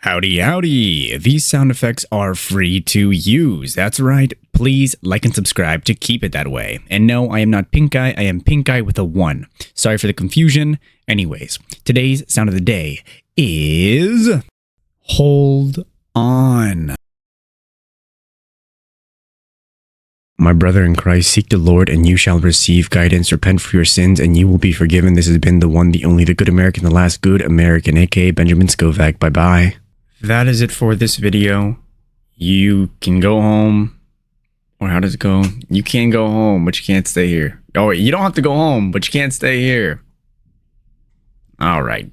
Howdy, howdy. These sound effects are free to use. That's right. Please like and subscribe to keep it that way. And no, I am not Pink Eye. I am Pink Eye with a 1. Sorry for the confusion. Anyways, today's sound of the day is hold on. My brother in Christ, seek the Lord and you shall receive guidance. Repent for your sins and you will be forgiven. This has been the one, the only, the good American, the last good American, aka Benjamin Scovach. Bye-bye. That is it for this video. You can go home. Or how does it go? You can go home, but you can't stay here. Oh, you don't have to go home, but you can't stay here. All right.